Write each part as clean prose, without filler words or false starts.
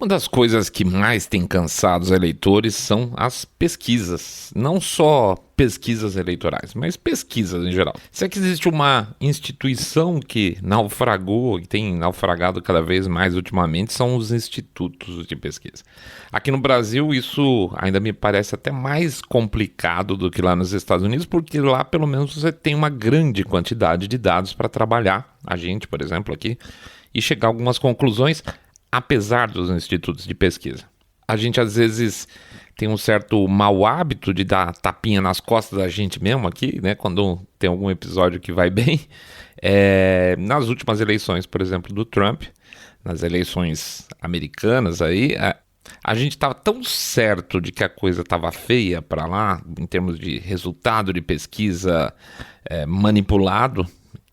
Uma das coisas que mais tem cansado os eleitores são as pesquisas. Não só pesquisas eleitorais, mas pesquisas em geral. Se é que existe uma instituição que naufragou e tem naufragado cada vez mais ultimamente, são os institutos de pesquisa. Aqui no Brasil isso ainda me parece até mais complicado do que lá nos Estados Unidos, porque lá pelo menos você tem uma grande quantidade de dados para trabalhar, a gente, por exemplo, aqui, e chegar a algumas conclusões, apesar dos institutos de pesquisa. A gente às vezes tem um certo mau hábito de dar tapinha nas costas da gente mesmo aqui, né? Quando tem algum episódio que vai bem. Nas últimas eleições, por exemplo, do Trump, nas eleições americanas aí, a gente estava tão certo de que a coisa estava feia para lá, em termos de resultado de pesquisa manipulado,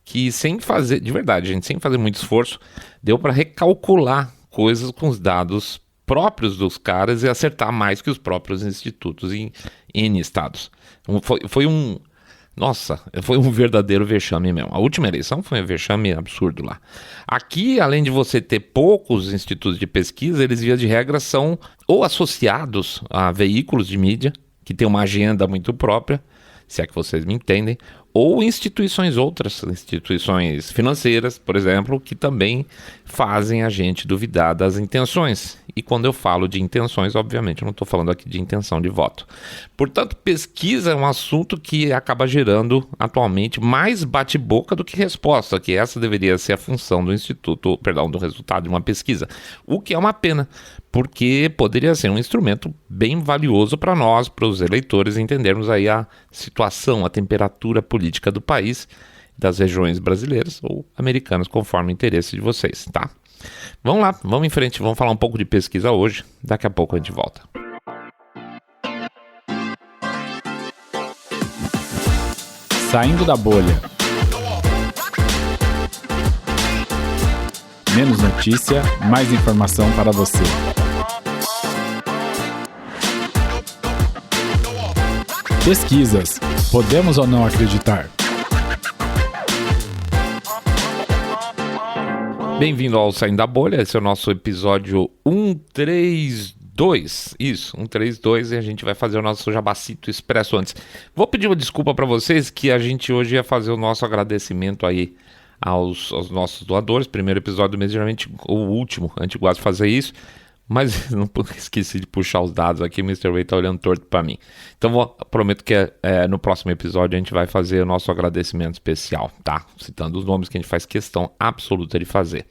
que sem fazer, de verdade, gente, sem fazer muito esforço, deu para recalcular coisas com os dados próprios dos caras e acertar mais que os próprios institutos em N estados. Foi um verdadeiro vexame mesmo. A última eleição foi um vexame absurdo lá. Aqui, além de você ter poucos institutos de pesquisa, eles, via de regra, são ou associados a veículos de mídia, que tem uma agenda muito própria, se é que vocês me entendem, ou outras instituições financeiras, por exemplo, que também fazem a gente duvidar das intenções. E quando eu falo de intenções, obviamente, eu não estou falando aqui de intenção de voto. Portanto, pesquisa é um assunto que acaba gerando, atualmente, mais bate-boca do que resposta, que essa deveria ser a função do do resultado de uma pesquisa. O que é uma pena, porque poderia ser um instrumento bem valioso para nós, para os eleitores, entendermos aí a situação, a temperatura política do país, das regiões brasileiras ou americanas, conforme o interesse de vocês, tá? Vamos lá, vamos em frente, vamos falar um pouco de pesquisa hoje, daqui a pouco a gente volta. Saindo da bolha. Menos notícia, mais informação para você. Pesquisas. Podemos ou não acreditar? Bem-vindo ao Saindo da Bolha, esse é o nosso episódio 132, isso, 132, e a gente vai fazer o nosso jabacito expresso antes. Vou pedir uma desculpa para vocês que a gente hoje ia fazer o nosso agradecimento aí aos nossos doadores, primeiro episódio do mês, geralmente o último, a gente gosta de fazer isso, mas não esqueci de puxar os dados aqui, o Mr. Way tá olhando torto para mim. Então prometo que no próximo episódio a gente vai fazer o nosso agradecimento especial, tá? Citando os nomes que a gente faz questão absoluta de fazer.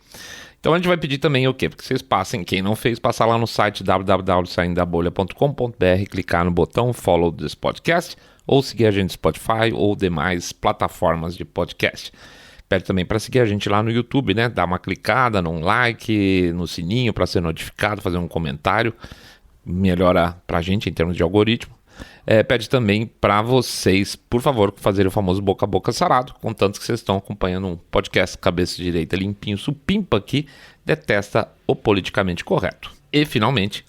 Então a gente vai pedir também o quê? Porque vocês passem, quem não fez, passar lá no site www.saindabolha.com.br, clicar no botão follow this podcast, ou seguir a gente no Spotify ou demais plataformas de podcast. Pede também para seguir a gente lá no YouTube, né? Dar uma clicada, num like, no sininho para ser notificado, fazer um comentário. Melhora para a gente em termos de algoritmo. Pede também para vocês, por favor, fazerem o famoso boca a boca sarado, contanto que vocês estão acompanhando um podcast cabeça direita limpinho, supimpa que detesta o politicamente correto. E, finalmente,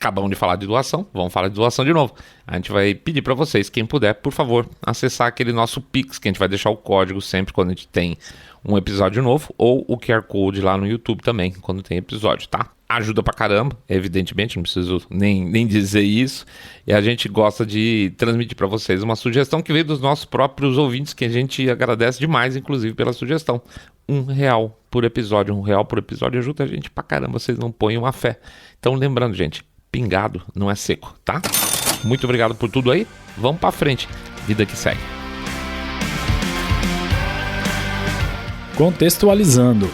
acabamos de falar de doação, vamos falar de doação de novo. A gente vai pedir para vocês, quem puder, por favor, acessar aquele nosso Pix, que a gente vai deixar o código sempre quando a gente tem um episódio novo, ou o QR Code lá no YouTube também, quando tem episódio, tá? Ajuda pra caramba, evidentemente, não preciso nem dizer isso. E a gente gosta de transmitir para vocês uma sugestão que veio dos nossos próprios ouvintes, que a gente agradece demais, inclusive, pela sugestão. R$1 por episódio, R$1 por episódio ajuda a gente pra caramba, vocês não põem uma fé. Então, lembrando, gente, pingado não é seco, tá? Muito obrigado por tudo aí. Vamos pra frente. Vida que segue. Contextualizando.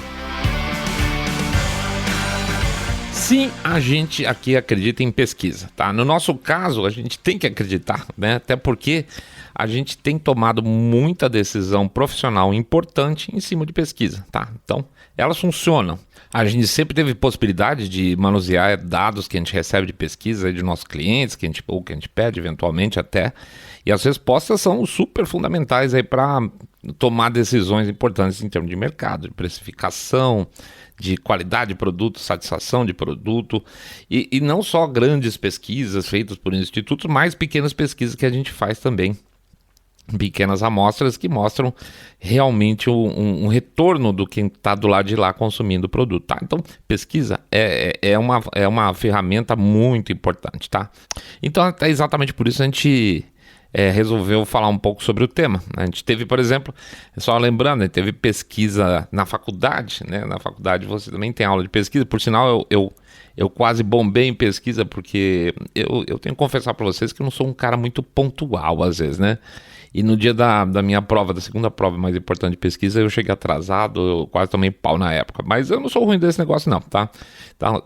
Sim, a gente aqui acredita em pesquisa, tá? No nosso caso, a gente tem que acreditar, né? Até porque a gente tem tomado muita decisão profissional importante em cima de pesquisa, tá? Então, elas funcionam. A gente sempre teve possibilidade de manusear dados que a gente recebe de pesquisa de nossos clientes, que a gente pede eventualmente até, e as respostas são super fundamentais aí para tomar decisões importantes em termos de mercado, de precificação, de qualidade de produto, satisfação de produto, e não só grandes pesquisas feitas por institutos, mas pequenas pesquisas que a gente faz também pequenas amostras que mostram realmente um retorno do quem está do lado de lá consumindo o produto, tá? Então, pesquisa é uma ferramenta muito importante, tá? Então, é exatamente por isso a gente resolveu falar um pouco sobre o tema. A gente teve, por exemplo, só lembrando, teve pesquisa na faculdade, né? Na faculdade você também tem aula de pesquisa, por sinal eu quase bombei em pesquisa, porque eu tenho que confessar para vocês que eu não sou um cara muito pontual às vezes, né? E no dia da minha prova, da segunda prova mais importante de pesquisa, eu cheguei atrasado, eu quase tomei pau na época. Mas eu não sou ruim desse negócio não, tá?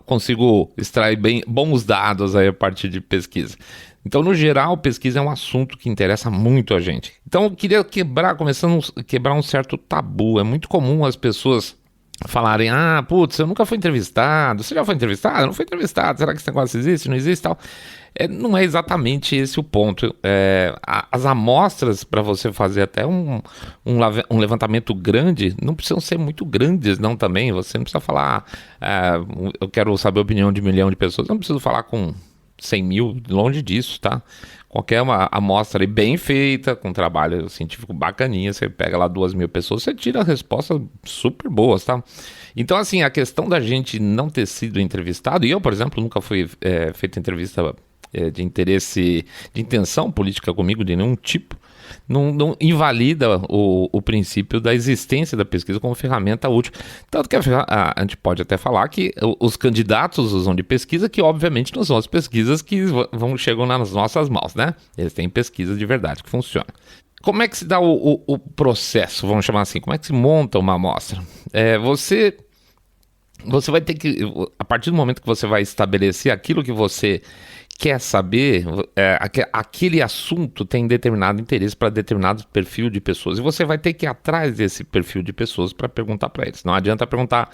Consigo extrair bons dados aí a partir de pesquisa. Então, no geral, pesquisa é um assunto que interessa muito a gente. Então, eu queria começando a quebrar um certo tabu. É muito comum as pessoas falarem, putz, eu nunca fui entrevistado. Você já foi entrevistado? Eu não fui entrevistado. Será que esse negócio existe? Não existe e tal? Não é exatamente esse o ponto. As amostras para você fazer até um levantamento grande não precisam ser muito grandes, não, também. Você não precisa falar, eu quero saber a opinião de 1 milhão de pessoas. Eu não preciso falar com 100 mil, longe disso, tá? Qualquer uma amostra aí bem feita, com trabalho científico bacaninha, você pega lá 2.000 pessoas, você tira respostas super boas, tá? Então, assim, a questão da gente não ter sido entrevistado, e eu, por exemplo, nunca fui feito entrevista de interesse, de intenção política comigo, de nenhum tipo, não invalida o princípio da existência da pesquisa como ferramenta útil. Tanto que a gente pode até falar que os candidatos usam de pesquisa, que obviamente não são as pesquisas que chegam nas nossas mãos, né? Eles têm pesquisa de verdade que funciona. Como é que se dá o processo, vamos chamar assim? Como é que se monta uma amostra? Você vai ter que, a partir do momento que você vai estabelecer aquilo que você quer saber, aquele assunto tem determinado interesse para determinado perfil de pessoas, e você vai ter que ir atrás desse perfil de pessoas para perguntar para eles. Não adianta perguntar,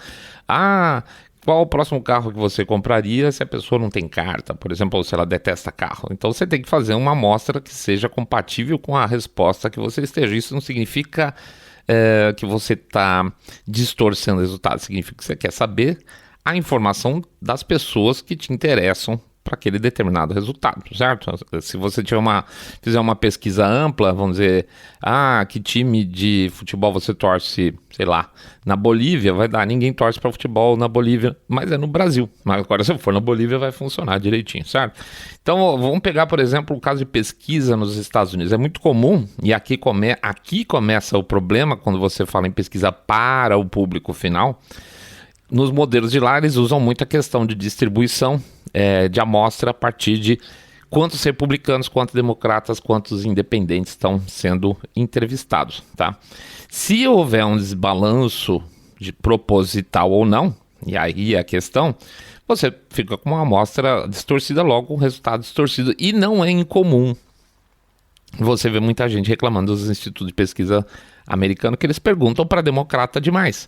qual o próximo carro que você compraria se a pessoa não tem carta, por exemplo, ou se ela detesta carro. Então você tem que fazer uma amostra que seja compatível com a resposta que você esteja. Isso não significa que você está distorcendo o resultado, significa que você quer saber a informação das pessoas que te interessam para aquele determinado resultado, certo? Se você fizer uma pesquisa ampla, vamos dizer, que time de futebol você torce, sei lá, na Bolívia, vai dar, ninguém torce para futebol na Bolívia, mas é no Brasil. Mas agora, se for na Bolívia, vai funcionar direitinho, certo? Então, vamos pegar, por exemplo, o caso de pesquisa nos Estados Unidos. É muito comum, e aqui começa o problema quando você fala em pesquisa para o público final. Nos modelos de lá, eles usam muito a questão de distribuição de amostra a partir de quantos republicanos, quantos democratas, quantos independentes estão sendo entrevistados, tá? Se houver um desbalanço proposital ou não, e aí é a questão, você fica com uma amostra distorcida, logo um resultado distorcido. E não é incomum você ver muita gente reclamando dos institutos de pesquisa americanos que eles perguntam para democrata demais.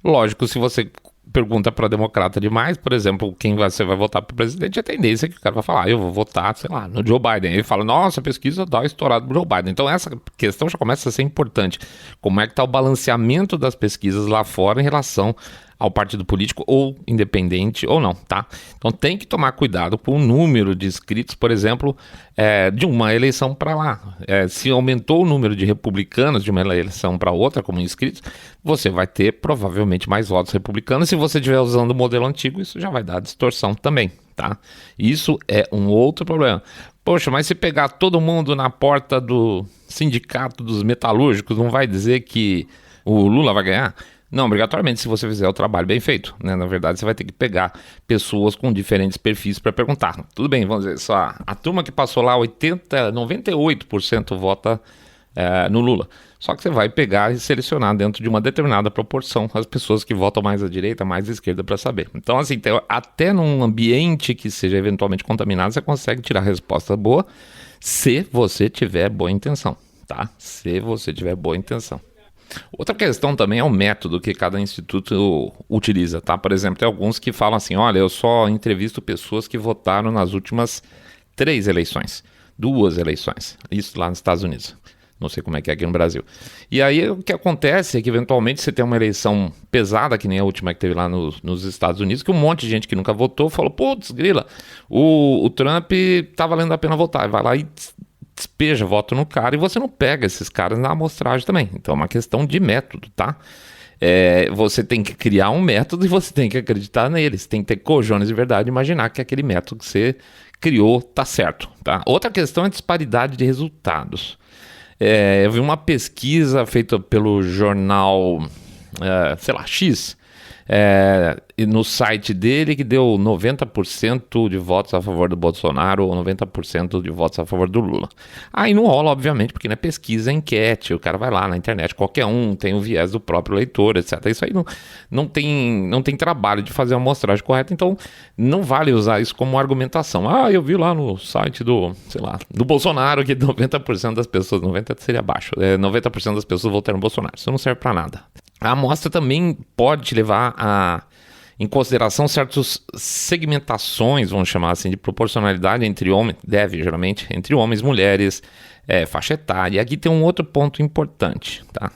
Lógico, se você pergunta para democrata demais, por exemplo, quem você vai votar para o presidente, a tendência é que o cara vai falar, eu vou votar, sei lá, no Joe Biden. Ele fala, nossa, a pesquisa dá estourado pro Joe Biden. Então essa questão já começa a ser importante. Como é que está o balanceamento das pesquisas lá fora em relação ao partido político, ou independente ou não, tá? Então tem que tomar cuidado com o número de inscritos, por exemplo, de uma eleição para lá. Se aumentou o número de republicanos de uma eleição para outra como inscritos, você vai ter provavelmente mais votos republicanos. Se você estiver usando o modelo antigo, isso já vai dar distorção também, tá? Isso é um outro problema. Poxa, mas se pegar todo mundo na porta do sindicato dos metalúrgicos, não vai dizer que o Lula vai ganhar? Não, obrigatoriamente, se você fizer o trabalho bem feito, né? Na verdade, você vai ter que pegar pessoas com diferentes perfis para perguntar. Tudo bem, vamos dizer, só a turma que passou lá, 98% vota no Lula. Só que você vai pegar e selecionar dentro de uma determinada proporção as pessoas que votam mais à direita, mais à esquerda para saber. Então, assim, até num ambiente que seja eventualmente contaminado, você consegue tirar a resposta boa se você tiver boa intenção, tá? Se você tiver boa intenção. Outra questão também é o método que cada instituto utiliza, tá? Por exemplo, tem alguns que falam assim, olha, eu só entrevisto pessoas que votaram nas últimas 2 eleições, isso lá nos Estados Unidos. Não sei como é que é aqui no Brasil. E aí o que acontece é que eventualmente você tem uma eleição pesada, que nem a última que teve lá nos Estados Unidos, que um monte de gente que nunca votou falou, putz, grila, o Trump tá valendo a pena votar. Vai lá e despeja voto no cara e você não pega esses caras na amostragem também. Então é uma questão de método, tá? Você tem que criar um método e você tem que acreditar neles. Tem que ter cojones de verdade e imaginar que aquele método que você criou tá certo, tá? Outra questão é a disparidade de resultados. Eu vi uma pesquisa feita pelo jornal, X, e no site dele que deu 90% de votos a favor do Bolsonaro ou 90% de votos a favor do Lula. Aí não rola, obviamente, porque não é pesquisa, é enquete, o cara vai lá na internet, qualquer um tem o viés do próprio leitor, etc. Isso aí não tem trabalho de fazer a amostragem correta, então não vale usar isso como argumentação. Eu vi lá no site do Bolsonaro que 90% das pessoas, 90% seria baixo, 90% das pessoas votaram no Bolsonaro. Isso não serve para nada. A amostra também pode te levar em consideração certas segmentações, vamos chamar assim, de proporcionalidade entre homens, geralmente, entre homens e mulheres, faixa etária. E aqui tem um outro ponto importante, tá?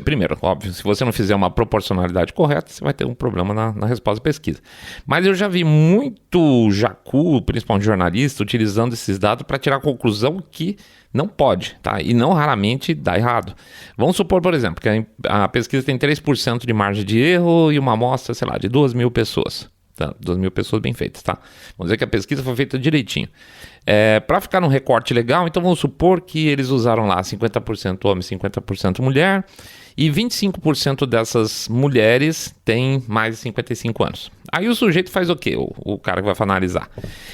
Primeiro, óbvio, se você não fizer uma proporcionalidade correta, você vai ter um problema na resposta da pesquisa. Mas eu já vi muito jacu, principalmente jornalista, utilizando esses dados para tirar a conclusão que não pode, tá? E não raramente dá errado. Vamos supor, por exemplo, que a pesquisa tem 3% de margem de erro e uma amostra, de 2.000 pessoas. Tá? 2.000 pessoas bem feitas, tá? Vamos dizer que a pesquisa foi feita direitinho. Para ficar num recorte legal, então vamos supor que eles usaram lá 50% homem, 50% mulher, e 25% dessas mulheres têm mais de 55 anos. Aí o sujeito faz o quê? O cara que vai analisar.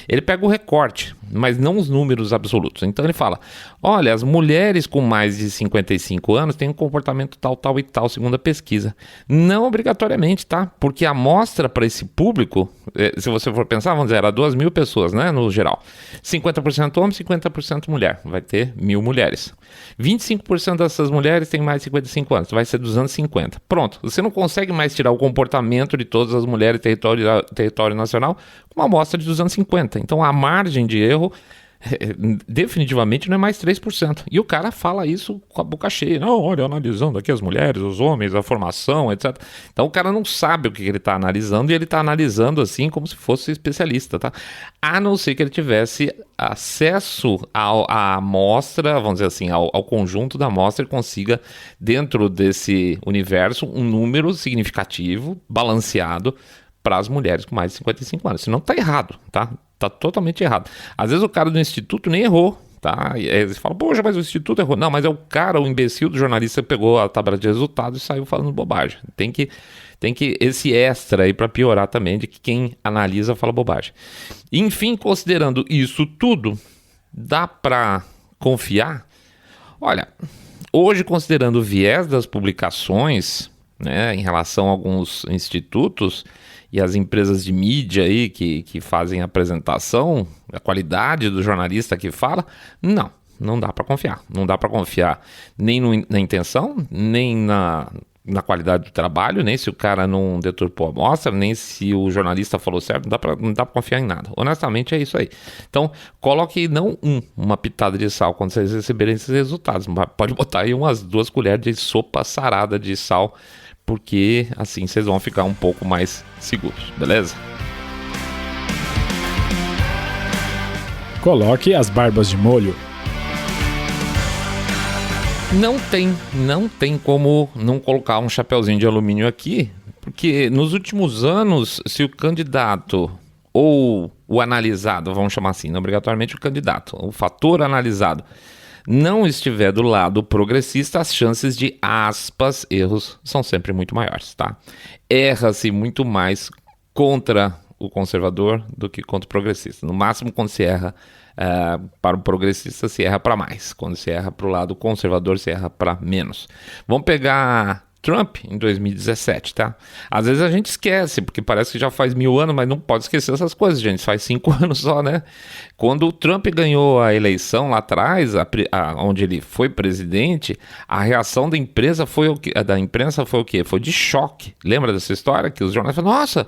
Ele pega o recorte, mas não os números absolutos. Então ele fala, olha, as mulheres com mais de 55 anos têm um comportamento tal, tal e tal, segundo a pesquisa. Não obrigatoriamente, tá? Porque a amostra para esse público, se você for pensar, vamos dizer, era 2.000 pessoas, né, no geral. 50% homem, 50% mulher. Vai ter 1.000 mulheres. 25% dessas mulheres têm mais de 55 anos. Vai ser 250. Pronto. Você não consegue mais tirar o comportamento de todas as mulheres em território nacional com uma amostra de 250. Então a margem de erro definitivamente não é mais 3%. E o cara fala isso com a boca cheia. Não, olha, analisando aqui as mulheres, os homens, a formação, etc. Então o cara não sabe o que ele está analisando e ele está analisando assim como se fosse especialista, tá? A não ser que ele tivesse acesso à amostra, vamos dizer assim, ao conjunto da amostra e consiga, dentro desse universo, um número significativo, balanceado para as mulheres com mais de 55 anos. Senão tá errado, tá? Tá totalmente errado. Às vezes o cara do instituto nem errou, tá? E aí você fala, poxa, mas o instituto errou. Não, mas é o cara, o imbecil do jornalista que pegou a tabela de resultados e saiu falando bobagem. Tem que esse extra aí para piorar também de que quem analisa fala bobagem. Enfim, considerando isso tudo, dá para confiar? Olha, hoje considerando o viés das publicações, né, em relação a alguns institutos e as empresas de mídia aí que fazem a apresentação, a qualidade do jornalista que fala, não dá para confiar. Não dá para confiar nem na intenção, nem na qualidade do trabalho, nem se o cara não deturpou a amostra, nem se o jornalista falou certo, não dá pra confiar em nada. Honestamente é isso aí. Então, coloque não uma pitada de sal quando vocês receberem esses resultados, mas pode botar aí umas 2 colheres de sopa sarada de sal, porque assim vocês vão ficar um pouco mais seguros, beleza? Coloque as barbas de molho. Não tem como não colocar um chapeuzinho de alumínio aqui, porque nos últimos anos, se o candidato ou o analisado, vamos chamar assim, não obrigatoriamente o candidato, o fator analisado, não estiver do lado progressista, as chances de, aspas, erros são sempre muito maiores, tá? Erra-se muito mais contra o conservador do que contra o progressista. No máximo, quando se erra para o progressista, se erra para mais. Quando se erra para o lado conservador, se erra para menos. Vamos pegar Trump em 2017, tá? Às vezes a gente esquece, porque parece que já faz 1000 anos, mas não pode esquecer essas coisas, gente. Faz 5 anos só, né? Quando o Trump ganhou a eleição lá atrás, onde ele foi presidente, a reação da imprensa foi o quê? Foi de choque. Lembra dessa história? Que os jornais falaram, nossa,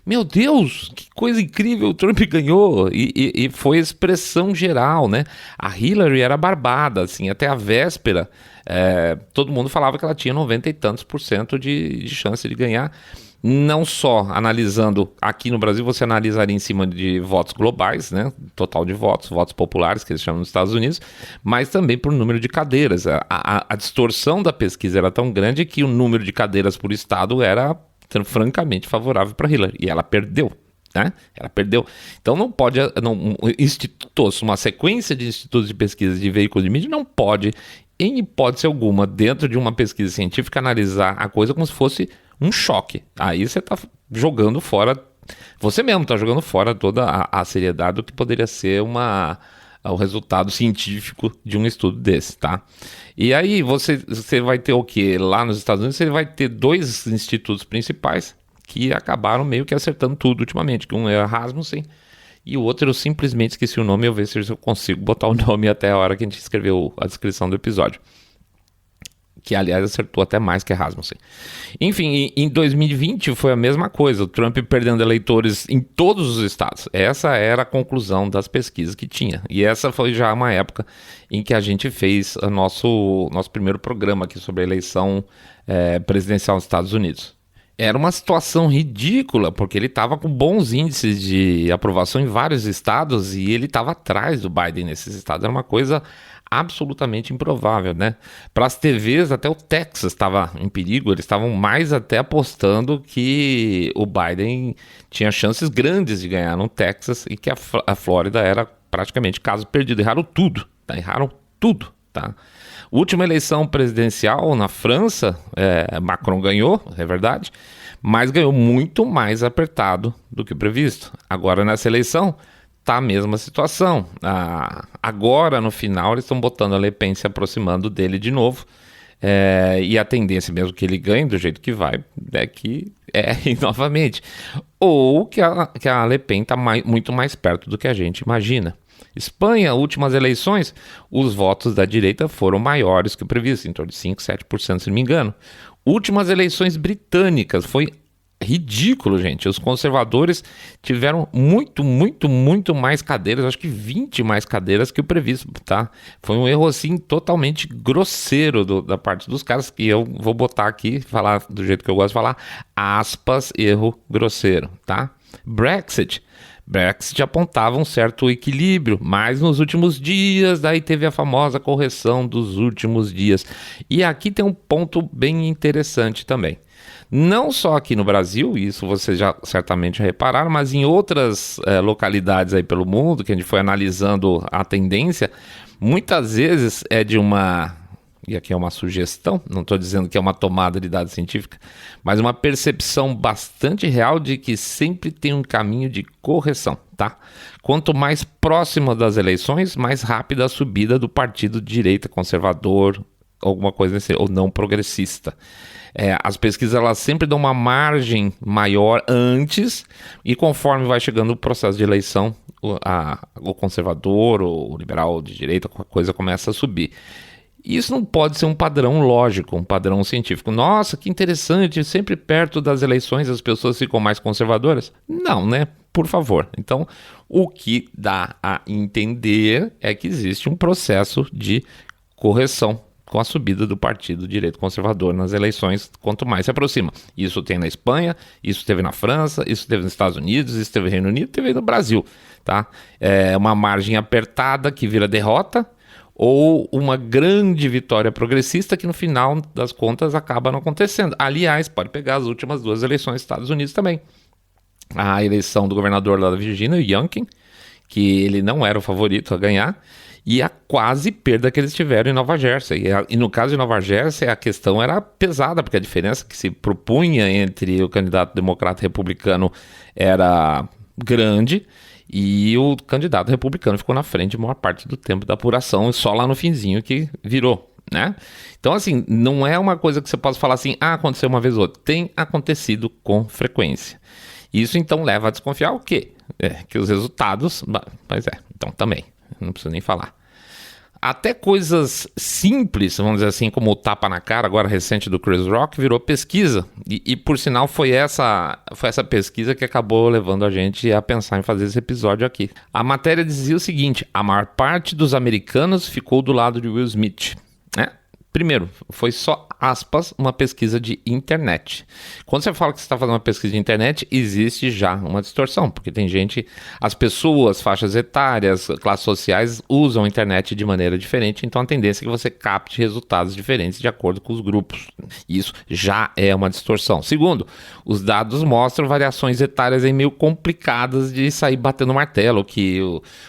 meu Deus, que coisa incrível, o Trump ganhou. E foi expressão geral, né? A Hillary era barbada, assim, até a véspera. Todo mundo falava que ela tinha 90 e tantos % de chance de ganhar. não só analisando, aqui no Brasil você analisaria em cima de votos globais, né? Total de votos, votos populares, que eles chamam nos Estados Unidos, mas também por número de cadeiras. A distorção da pesquisa era tão grande que o número de cadeiras por estado era francamente favorável para Hillary, e ela perdeu. Né? Ela perdeu. Então não pode, institutos, uma sequência de institutos de pesquisa de veículos de mídia não pode, em hipótese alguma, dentro de uma pesquisa científica, analisar a coisa como se fosse um choque. Aí você está jogando fora, você mesmo está jogando fora toda a seriedade do que poderia ser o resultado científico de um estudo desse, tá? E aí você vai ter o quê? Lá nos Estados Unidos você vai ter 2 institutos principais que acabaram meio que acertando tudo ultimamente, que um é a Rasmussen e o outro eu simplesmente esqueci o nome, eu ver se eu consigo botar o nome até a hora que a gente escreveu a descrição do episódio, que aliás acertou até mais que a Rasmussen. Enfim, em 2020 foi a mesma coisa, o Trump perdendo eleitores em todos os estados. Essa era a conclusão das pesquisas que tinha, e essa foi já uma época em que a gente fez o nosso primeiro programa aqui sobre a eleição presidencial nos Estados Unidos. Era uma situação ridícula, porque ele estava com bons índices de aprovação em vários estados e ele estava atrás do Biden nesses estados. Era uma coisa absolutamente improvável, né? Para as TVs, até o Texas estava em perigo, eles estavam mais até apostando que o Biden tinha chances grandes de ganhar no Texas e que a Flórida era praticamente caso perdido. Erraram tudo, tá? Erraram tudo, tá? Última eleição presidencial na França, Macron ganhou, é verdade, mas ganhou muito mais apertado do que previsto. Agora nessa eleição está a mesma situação. Agora no final eles estão botando a Le Pen se aproximando dele de novo, e a tendência mesmo que ele ganhe do jeito que vai é que novamente. Ou que a Le Pen está muito mais perto do que a gente imagina. Espanha, últimas eleições, os votos da direita foram maiores que o previsto, em torno de 5, 7%, se não me engano. Últimas eleições britânicas, foi ridículo, gente. Os conservadores tiveram muito mais cadeiras, acho que 20 mais cadeiras que o previsto, tá? Foi um erro, assim, totalmente grosseiro da parte dos caras, que eu vou botar aqui, falar do jeito que eu gosto de falar, aspas, erro grosseiro, tá? Brexit apontava um certo equilíbrio, mas nos últimos dias, daí teve a famosa correção dos últimos dias. E aqui tem um ponto bem interessante também. Não só aqui no Brasil, isso vocês já certamente repararam, mas em outras localidades aí pelo mundo, que a gente foi analisando a tendência, muitas vezes é de uma... E aqui é uma sugestão, não estou dizendo que é uma tomada de dado científica, mas uma percepção bastante real de que sempre tem um caminho de correção, tá? Quanto mais próximo das eleições, mais rápida a subida do partido de direita, conservador, alguma coisa assim, ou não progressista. As pesquisas elas sempre dão uma margem maior antes, e conforme vai chegando o processo de eleição, o conservador, o liberal de direita, a coisa começa a subir. Isso não pode ser um padrão lógico, um padrão científico. Nossa, que interessante, sempre perto das eleições as pessoas ficam mais conservadoras. Não, né? Por favor. Então, o que dá a entender é que existe um processo de correção com a subida do partido direito conservador nas eleições, quanto mais se aproxima. Isso tem na Espanha, isso teve na França, isso teve nos Estados Unidos, isso teve no Reino Unido, teve no Brasil, tá? É uma margem apertada que vira derrota, ou uma grande vitória progressista que no final das contas acaba não acontecendo. Aliás, pode pegar as últimas 2 eleições dos Estados Unidos também. A eleição do governador lá da Virgínia, o Youngkin, que ele não era o favorito a ganhar, e a quase perda que eles tiveram em Nova Jersey. E no caso de Nova Jersey, a questão era pesada, porque a diferença que se propunha entre o candidato democrata e republicano era grande, e o candidato republicano ficou na frente a maior parte do tempo da apuração, e só lá no finzinho que virou, né? Então, assim, não é uma coisa que você possa falar assim, aconteceu uma vez ou outra. Tem acontecido com frequência. Isso, então, leva a desconfiar o quê? Que os resultados... então também, não preciso nem falar. Até coisas simples, vamos dizer assim, como o tapa na cara, agora recente do Chris Rock, virou pesquisa. E por sinal, foi essa pesquisa que acabou levando a gente a pensar em fazer esse episódio aqui. A matéria dizia o seguinte: a maior parte dos americanos ficou do lado de Will Smith, né? Primeiro, foi só, aspas, uma pesquisa de internet. Quando você fala que você está fazendo uma pesquisa de internet, existe já uma distorção, porque tem gente, as pessoas, faixas etárias, classes sociais usam a internet de maneira diferente, então a tendência é que você capte resultados diferentes de acordo com os grupos. Isso já é uma distorção. Segundo, os dados mostram variações etárias aí meio complicadas de sair batendo martelo, que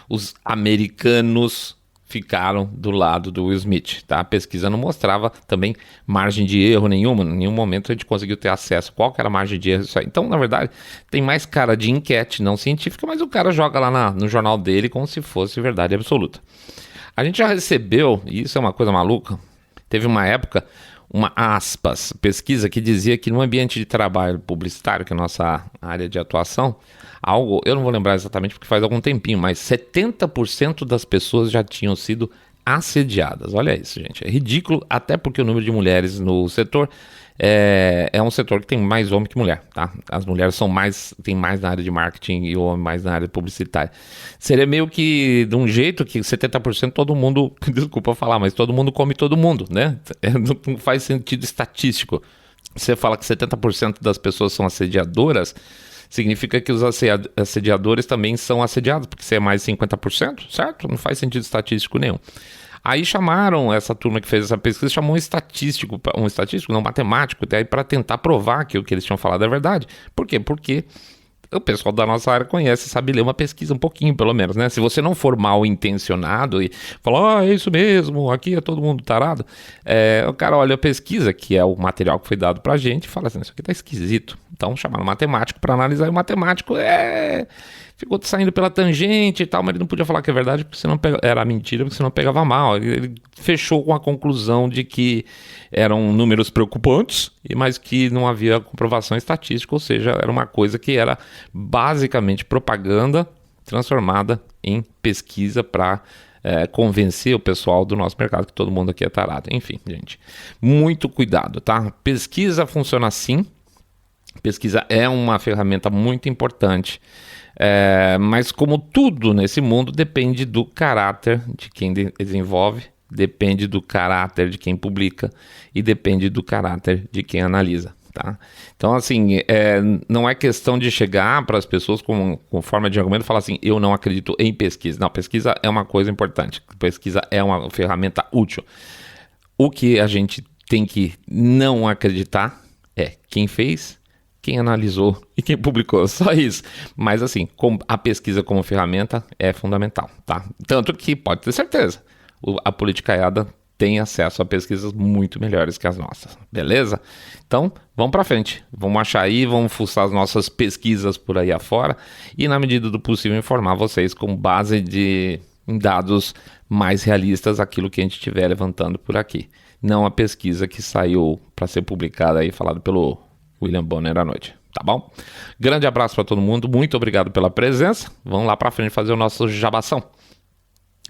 os americanos ficaram do lado do Will Smith, tá? A pesquisa não mostrava também margem de erro nenhuma, em nenhum momento a gente conseguiu ter acesso, qual que era a margem de erro disso aí. Então, na verdade, tem mais cara de enquete não científica, mas o cara joga lá no jornal dele como se fosse verdade absoluta. A gente já recebeu, e isso é uma coisa maluca, teve uma época, uma aspas, pesquisa que dizia que no ambiente de trabalho publicitário, que é a nossa área de atuação, algo, eu não vou lembrar exatamente porque faz algum tempinho, mas 70% das pessoas já tinham sido assediadas. Olha isso, gente, é ridículo, até porque o número de mulheres no setor é um setor que tem mais homem que mulher, tá? As mulheres tem mais na área de marketing e o homem mais na área publicitária. Seria meio que de um jeito que 70% todo mundo, desculpa falar, mas todo mundo come todo mundo, né? Não faz sentido estatístico. Você fala que 70% das pessoas são assediadoras, significa que os assediadores também são assediados, porque você é mais de 50%, certo? Não faz sentido estatístico nenhum. Aí chamaram, essa turma que fez essa pesquisa, chamou um matemático, até para tentar provar que o que eles tinham falado é verdade. Por quê? Porque o pessoal da nossa área conhece, sabe ler uma pesquisa um pouquinho, pelo menos, né? Se você não for mal intencionado e falar, é isso mesmo, aqui é todo mundo tarado, o cara olha a pesquisa, que é o material que foi dado pra gente, e fala assim, isso aqui tá esquisito. Então chamaram um matemático para analisar, e o matemático ficou saindo pela tangente e tal, mas ele não podia falar que é verdade, porque senão era mentira, porque senão pegava mal. Ele fechou com a conclusão de que eram números preocupantes, mas que não havia comprovação estatística, ou seja, era uma coisa que era basicamente propaganda transformada em pesquisa para convencer o pessoal do nosso mercado que todo mundo aqui é tarado. Enfim, gente, muito cuidado, tá? Pesquisa funciona assim. Pesquisa é uma ferramenta muito importante, mas como tudo nesse mundo depende do caráter de quem desenvolve, depende do caráter de quem publica e depende do caráter de quem analisa, tá? Então assim, não é questão de chegar para as pessoas com forma de argumento e falar assim, eu não acredito em pesquisa. Não, pesquisa é uma coisa importante, pesquisa é uma ferramenta útil. O que a gente tem que não acreditar é quem fez, quem analisou e quem publicou, só isso. Mas assim, a pesquisa como ferramenta é fundamental, tá? Tanto que pode ter certeza, a politicaiada tem acesso a pesquisas muito melhores que as nossas, beleza? Então, vamos pra frente, vamos achar aí, vamos fuçar as nossas pesquisas por aí afora e na medida do possível informar vocês com base em dados mais realistas aquilo que a gente estiver levantando por aqui. Não a pesquisa que saiu para ser publicada aí, falado pelo William Bonner à noite, tá bom? Grande abraço para todo mundo, muito obrigado pela presença. Vamos lá para frente fazer o nosso jabação.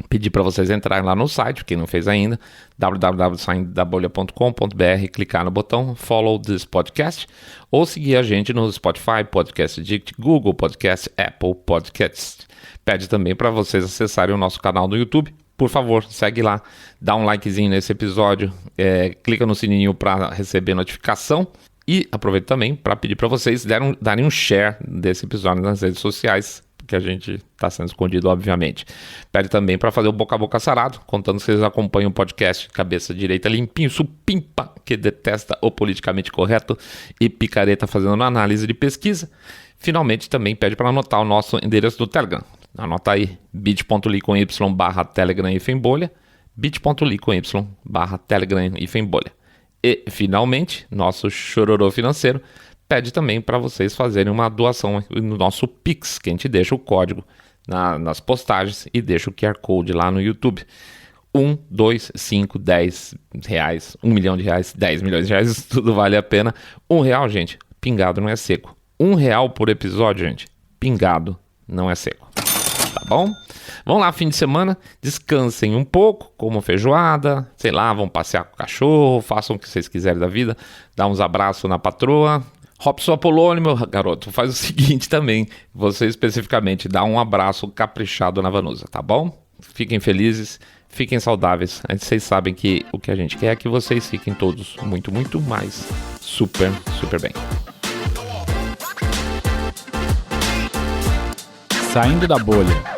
Pedir para vocês entrarem lá no site, quem não fez ainda, www.saindabolha.com.br, clicar no botão Follow this podcast ou seguir a gente no Spotify, Podcast Addict, Google Podcast, Apple Podcasts. Pede também para vocês acessarem o nosso canal no YouTube. Por favor, segue lá, dá um likezinho nesse episódio, clica no sininho para receber notificação. E aproveito também para pedir para vocês darem um share desse episódio nas redes sociais, porque a gente está sendo escondido, obviamente. Pede também para fazer o boca a boca sarado, contando que vocês acompanham o podcast Cabeça Direita Limpinho, supimpa, que detesta o politicamente correto, e picareta fazendo uma análise de pesquisa. Finalmente também pede para anotar o nosso endereço do Telegram. Anota aí, bit.ly/telegram-bolha, bit.ly/telegram-bolha. E, finalmente, nosso chororô financeiro pede também para vocês fazerem uma doação no nosso Pix, que a gente deixa o código nas postagens e deixa o QR Code lá no YouTube. 1, 2, 5, 10 reais, 1 milhão de reais, 10 milhões de reais, tudo vale a pena. R$1, gente, pingado não é seco. R$1 por episódio, gente, pingado não é seco. Tá bom? Vão lá, fim de semana, descansem um pouco, comam feijoada, sei lá, vão passear com o cachorro, façam o que vocês quiserem da vida, dá uns abraços na patroa. Robson Apolônio, meu garoto, faz o seguinte também, você especificamente, dá um abraço caprichado na Vanusa, tá bom? Fiquem felizes, Fiquem saudáveis. Vocês sabem que o que a gente quer é que vocês fiquem todos muito, muito mais super, super bem. Saindo da Bolha.